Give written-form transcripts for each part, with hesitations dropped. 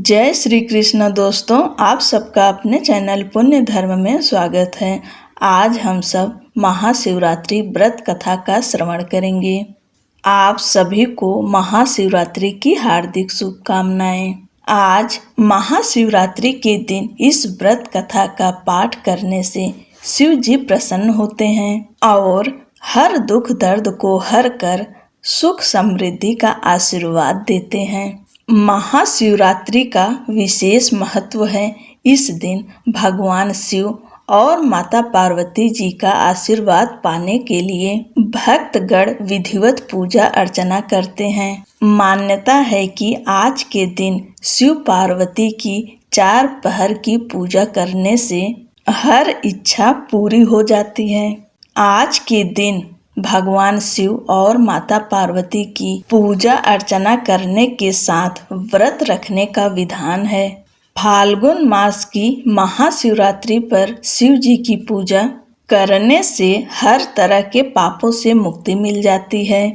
जय श्री कृष्ण दोस्तों, आप सबका अपने चैनल पुण्य धर्म में स्वागत है। आज हम सब महाशिवरात्रि व्रत कथा का श्रवण करेंगे। आप सभी को महाशिवरात्रि की हार्दिक शुभकामनाएं। आज महाशिवरात्रि के दिन इस व्रत कथा का पाठ करने से शिव जी प्रसन्न होते हैं और हर दुख दर्द को हर कर सुख समृद्धि का आशीर्वाद देते हैं। महाशिवरात्रि का विशेष महत्व है। इस दिन भगवान शिव और माता पार्वती जी का आशीर्वाद पाने के लिए भक्तगण विधिवत पूजा अर्चना करते हैं। मान्यता है कि आज के दिन शिव पार्वती की 4 पहर की पूजा करने से हर इच्छा पूरी हो जाती है। आज के दिन भगवान शिव और माता पार्वती की पूजा अर्चना करने के साथ व्रत रखने का विधान है। फाल्गुन मास की महाशिवरात्रि पर शिव जी की पूजा करने से हर तरह के पापों से मुक्ति मिल जाती है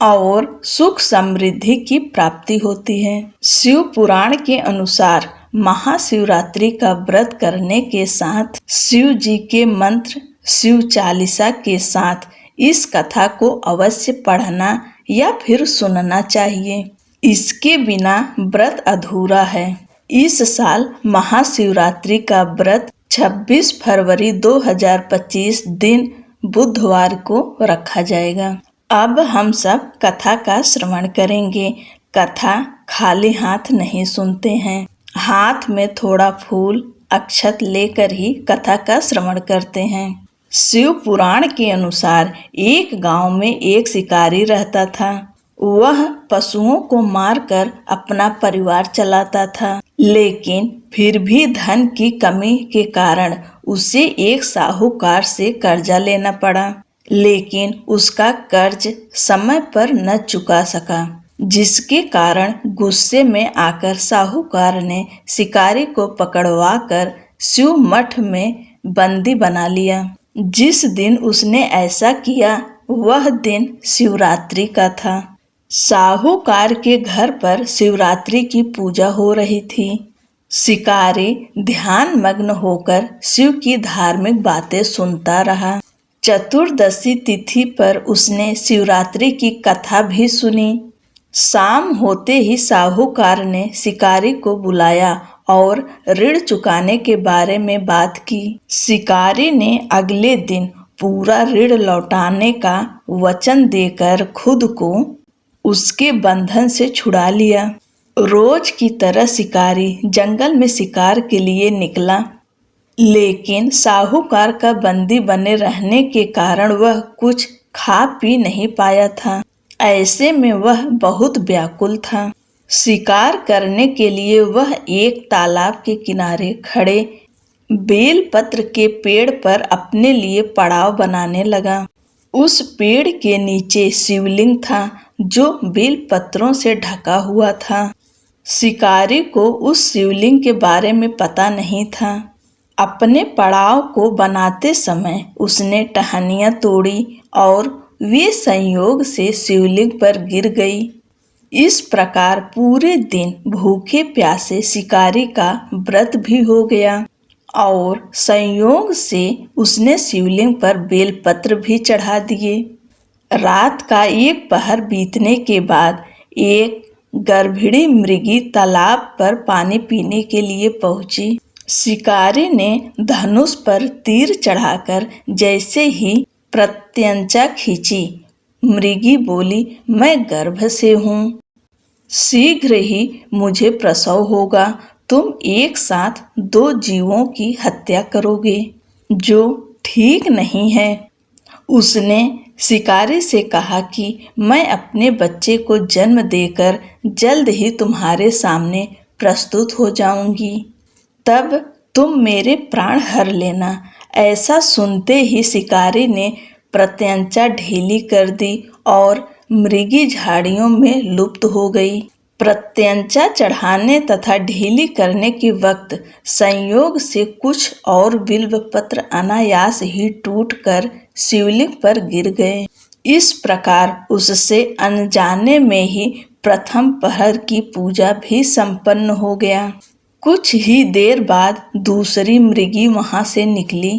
और सुख समृद्धि की प्राप्ति होती है। शिव पुराण के अनुसार महाशिवरात्रि का व्रत करने के साथ शिव जी के मंत्र शिव चालीसा के साथ इस कथा को अवश्य पढ़ना या फिर सुनना चाहिए। इसके बिना व्रत अधूरा है। इस साल महाशिवरात्रि का व्रत 26 फरवरी 2025 दिन बुधवार को रखा जाएगा। अब हम सब कथा का श्रवण करेंगे। कथा खाली हाथ नहीं सुनते हैं। हाथ में थोड़ा फूल अक्षत लेकर ही कथा का श्रवण करते हैं। शिव पुराण के अनुसार एक गांव में एक शिकारी रहता था। वह पशुओं को मारकर अपना परिवार चलाता था, लेकिन फिर भी धन की कमी के कारण उसे एक साहूकार से कर्जा लेना पड़ा, लेकिन उसका कर्ज समय पर न चुका सका, जिसके कारण गुस्से में आकर साहूकार ने शिकारी को पकड़वाकर शिव मठ में बंदी बना लिया। जिस दिन उसने ऐसा किया वह दिन शिवरात्रि का था। साहूकार के घर पर शिवरात्रि की पूजा हो रही थी। शिकारी ध्यान मग्न होकर शिव की धार्मिक बातें सुनता रहा। चतुर्दशी तिथि पर उसने शिवरात्रि की कथा भी सुनी। शाम होते ही साहूकार ने शिकारी को बुलाया और ऋण चुकाने के बारे में बात की। शिकारी ने अगले दिन पूरा ऋण लौटाने का वचन देकर खुद को उसके बंधन से छुड़ा लिया। रोज की तरह शिकारी जंगल में शिकार के लिए निकला, लेकिन साहूकार का बंदी बने रहने के कारण वह कुछ खा पी नहीं पाया था। ऐसे में वह बहुत व्याकुल था। शिकार करने के लिए वह एक तालाब के किनारे खड़े बेलपत्र के पेड़ पर अपने लिए पड़ाव बनाने लगा। उस पेड़ के नीचे शिवलिंग था जो बेलपत्रों से ढका हुआ था। शिकारी को उस शिवलिंग के बारे में पता नहीं था। अपने पड़ाव को बनाते समय उसने टहनियाँ तोड़ी और वे संयोग से शिवलिंग पर गिर गई। इस प्रकार पूरे दिन भूखे प्यासे शिकारी का व्रत भी हो गया और संयोग से उसने शिवलिंग पर बेलपत्र भी चढ़ा दिए। रात का एक पहर बीतने के बाद एक गर्भिणी मृगी तालाब पर पानी पीने के लिए पहुंची। शिकारी ने धनुष पर तीर चढ़ाकर जैसे ही प्रत्यंचा खींची, मृगी बोली, मैं गर्भ से हूँ, शीघ्र ही मुझे प्रसव होगा। तुम एक साथ 2 जीवों की हत्या करोगे, जो ठीक नहीं है। उसने शिकारी से कहा कि मैं अपने बच्चे को जन्म देकर जल्द ही तुम्हारे सामने प्रस्तुत हो जाऊंगी, तब तुम मेरे प्राण हर लेना। ऐसा सुनते ही शिकारी ने प्रत्यंचा ढीली कर दी और मृगी झाड़ियों में लुप्त हो गई। प्रत्यंचा चढ़ाने तथा ढीली करने के वक्त संयोग से कुछ और बिल्वपत्र अनायास ही टूटकर शिवलिंग पर गिर गए। इस प्रकार उससे अनजाने में ही प्रथम पहर की पूजा भी संपन्न हो गया। कुछ ही देर बाद दूसरी मृगी वहां से निकली।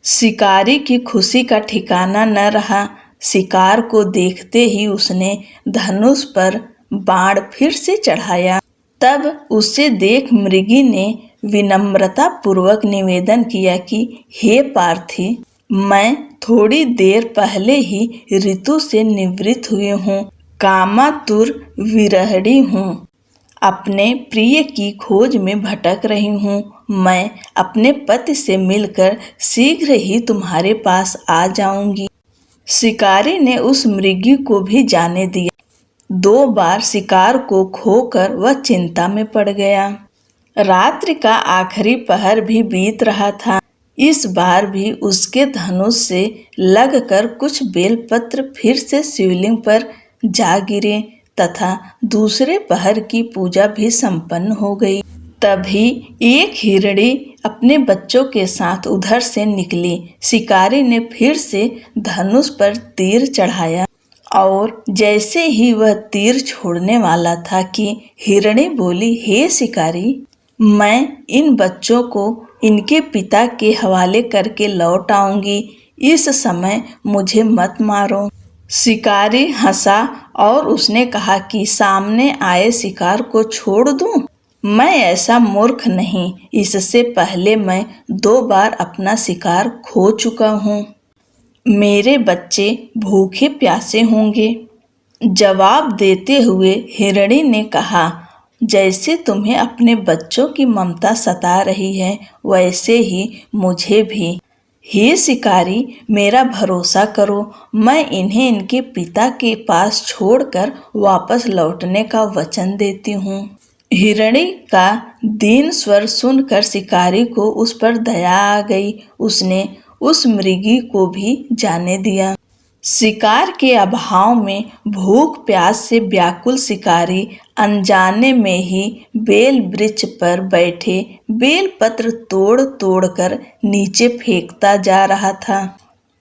शिकारी की खुशी का ठिकाना न रहा। शिकार को देखते ही उसने धनुष पर बाण फिर से चढ़ाया। तब उसे देख मृगी ने विनम्रता पूर्वक निवेदन किया कि हे पार्थी, मैं थोड़ी देर पहले ही ऋतु से निवृत्त हुई हूँ, कामातुर विरहिणी हूँ, अपने प्रिय की खोज में भटक रही हूँ। मैं अपने पति से मिलकर शीघ्र ही तुम्हारे पास आ जाऊंगी। शिकारी ने उस मृगी को भी जाने दिया। 2 बार शिकार को खोकर वह चिंता में पड़ गया। रात्रि का आखिरी पहर भी बीत रहा था। इस बार भी उसके धनुष से लगकर कुछ बेलपत्र फिर से शिवलिंग पर जा गिरे तथा दूसरे पहर की पूजा भी संपन्न हो गई। तभी एक हिरणी अपने बच्चों के साथ उधर से निकली। शिकारी ने फिर से धनुष पर तीर चढ़ाया और जैसे ही वह तीर छोड़ने वाला था कि हिरणी बोली, हे शिकारी, मैं इन बच्चों को इनके पिता के हवाले करके लौट आऊंगी। इस समय मुझे मत मारो। शिकारी हंसा और उसने कहा कि सामने आए शिकार को छोड़ दूं? मैं ऐसा मूर्ख नहीं। इससे पहले मैं 2 बार अपना शिकार खो चुका हूँ। मेरे बच्चे भूखे प्यासे होंगे। जवाब देते हुए हिरणी ने कहा, जैसे तुम्हें अपने बच्चों की ममता सता रही है वैसे ही मुझे भी। हे शिकारी, मेरा भरोसा करो, मैं इन्हें इनके पिता के पास छोड़कर वापस लौटने का वचन देती हूँ। हिरणी का दीन स्वर सुनकर शिकारी को उस पर दया आ गई। उसने उस मृगी को भी जाने दिया। शिकार के अभाव में भूख प्यास से व्याकुल शिकारी अनजाने में ही बेल वृक्ष पर बैठे बेल पत्र तोड़ तोड़ कर नीचे फेंकता जा रहा था।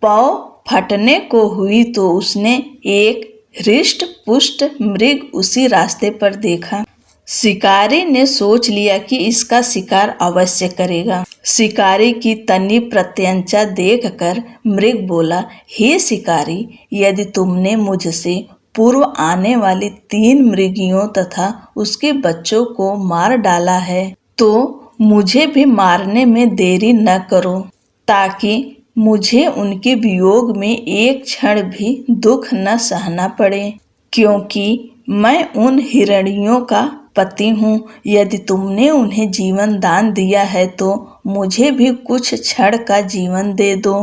पाँव फटने को हुई तो उसने एक हृष्ट पुष्ट मृग उसी रास्ते पर देखा। शिकारी ने सोच लिया कि इसका शिकार अवश्य करेगा। शिकारी की तनी प्रत्यंचा देखकर मृग बोला, हे शिकारी, यदि तुमने मुझसे पूर्व आने वाली 3 मृगियों तथा उसके बच्चों को मार डाला है तो मुझे भी मारने में देरी न करो, ताकि मुझे उनके वियोग में एक क्षण भी दुख न सहना पड़े, क्योंकि मैं उन हिरणियों का पति हूँ। यदि तुमने उन्हें जीवन दान दिया है तो मुझे भी कुछ क्षण का जीवन दे दो।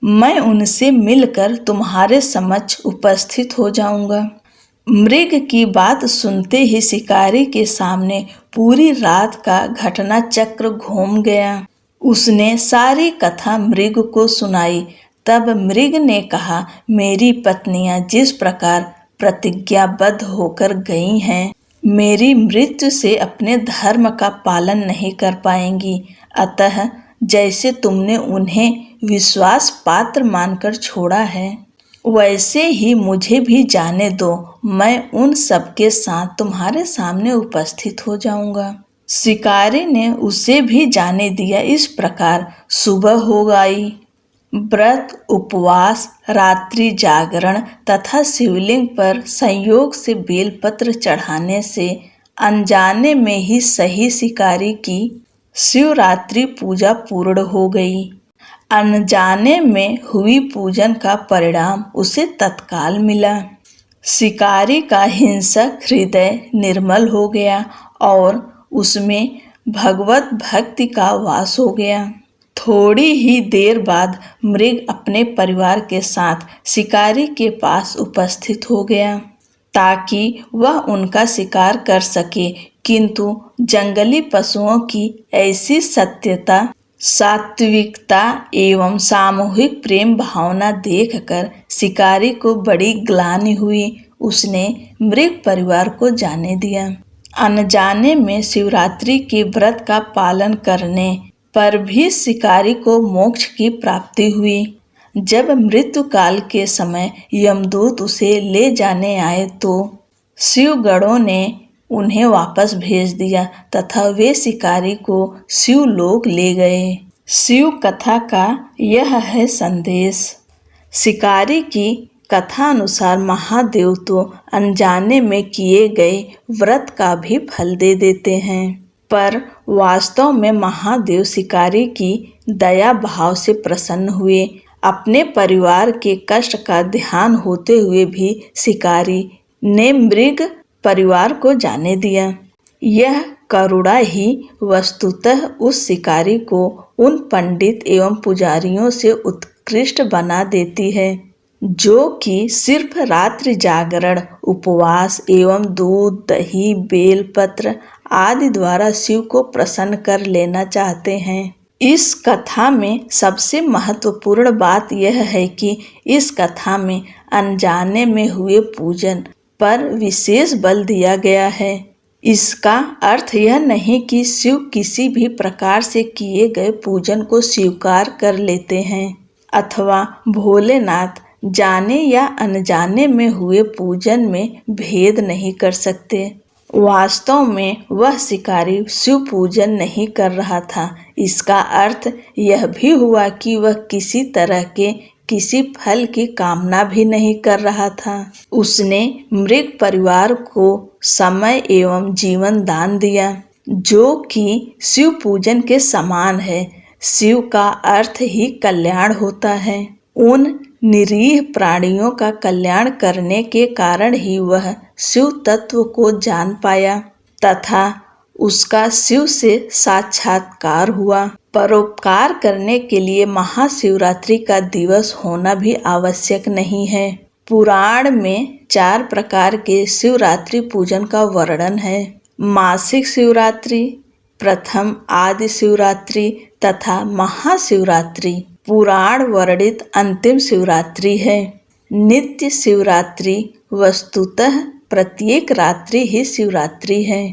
मैं उनसे मिलकर तुम्हारे समक्ष उपस्थित हो जाऊंगा। मृग की बात सुनते ही शिकारी के सामने पूरी रात का घटना चक्र घूम गया। उसने सारी कथा मृग को सुनाई। तब मृग ने कहा, मेरी पत्नियां जिस प्रकार प्रतिज्ञाबद्ध होकर गई हैं, मेरी मृत्यु से अपने धर्म का पालन नहीं कर पाएंगी। अतः जैसे तुमने उन्हें विश्वास पात्र मानकर छोड़ा है, वैसे ही मुझे भी जाने दो। मैं उन सबके साथ तुम्हारे सामने उपस्थित हो जाऊंगा। शिकारी ने उसे भी जाने दिया। इस प्रकार सुबह हो गई। व्रत, उपवास, रात्रि जागरण तथा शिवलिंग पर संयोग से बेलपत्र चढ़ाने से अनजाने में ही सही शिकारी की शिवरात्रि पूजा पूर्ण हो गई। अनजाने में हुई पूजन का परिणाम उसे तत्काल मिला। शिकारी का हिंसक हृदय निर्मल हो गया और उसमें भगवत भक्ति का वास हो गया। थोड़ी ही देर बाद मृग अपने परिवार के साथ शिकारी के पास उपस्थित हो गया ताकि वह उनका शिकार कर सके, किंतु जंगली पशुओं की ऐसी सत्यता, सात्विकता एवं सामूहिक प्रेम भावना देखकर शिकारी को बड़ी ग्लानि हुई। उसने मृग परिवार को जाने दिया। अनजाने में शिवरात्रि के व्रत का पालन करने पर भी शिकारी को मोक्ष की प्राप्ति हुई। जब मृत्यु काल के समय यमदूत उसे ले जाने आए तो शिवगणों ने उन्हें वापस भेज दिया तथा वे शिकारी को शिवलोक ले गए। शिव कथा का यह है संदेश। शिकारी की कथा अनुसार महादेव तो अनजाने में किए गए व्रत का भी फल दे देते हैं, पर वास्तव में महादेव शिकारी की दया भाव से प्रसन्न हुए। अपने परिवार के कष्ट का ध्यान होते हुए भी शिकारी ने मृग परिवार को जाने दिया। यह करुणा ही वस्तुतः उस शिकारी को उन पंडित एवं पुजारियों से उत्कृष्ट बना देती है, जो कि सिर्फ रात्रि जागरण, उपवास एवं दूध, दही, बेलपत्र आदि द्वारा शिव को प्रसन्न कर लेना चाहते हैं। इस कथा में सबसे महत्वपूर्ण बात यह है कि इस कथा में अनजाने में हुए पूजन पर विशेष बल दिया गया है। इसका अर्थ यह नहीं कि शिव किसी भी प्रकार से किए गए पूजन को स्वीकार कर लेते हैं अथवा भोलेनाथ जाने या अनजाने में हुए पूजन में भेद नहीं कर सकते। वास्तव में वह शिकारी शिव पूजन नहीं कर रहा था। इसका अर्थ यह भी हुआ कि वह किसी तरह के किसी फल की कामना भी नहीं कर रहा था। उसने मृग परिवार को समय एवं जीवन दान दिया, जो कि शिव पूजन के समान है। शिव का अर्थ ही कल्याण होता है। उन निरीह प्राणियों का कल्याण करने के कारण ही वह शिव तत्व को जान पाया तथा उसका शिव से साक्षात्कार हुआ। परोपकार करने के लिए महाशिवरात्रि का दिवस होना भी आवश्यक नहीं है। पुराण में 4 प्रकार के शिवरात्रि पूजन का वर्णन है। मासिक शिवरात्रि, प्रथम आदि शिवरात्रि तथा महाशिवरात्रि पुराण वर्णित अंतिम शिवरात्रि है। नित्य शिवरात्रि वस्तुतः प्रत्येक रात्रि ही शिवरात्रि है।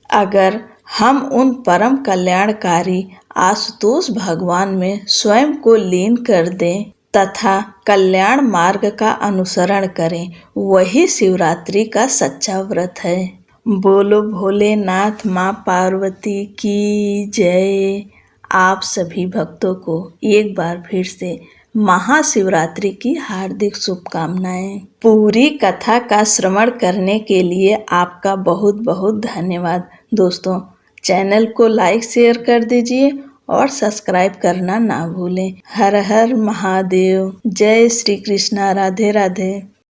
अगर हम उन परम कल्याणकारी आशुतोष भगवान में स्वयं को लीन कर दें तथा कल्याण मार्ग का अनुसरण करें, वही शिवरात्रि का सच्चा व्रत है। बोलो भोलेनाथ माँ पार्वती की जय। आप सभी भक्तों को एक बार फिर से महाशिवरात्रि की हार्दिक शुभकामनाएं। पूरी कथा का श्रवण करने के लिए आपका बहुत बहुत धन्यवाद। दोस्तों, चैनल को लाइक शेयर कर दीजिए और सब्सक्राइब करना ना भूलें। हर हर महादेव। जय श्री कृष्णा। राधे राधे।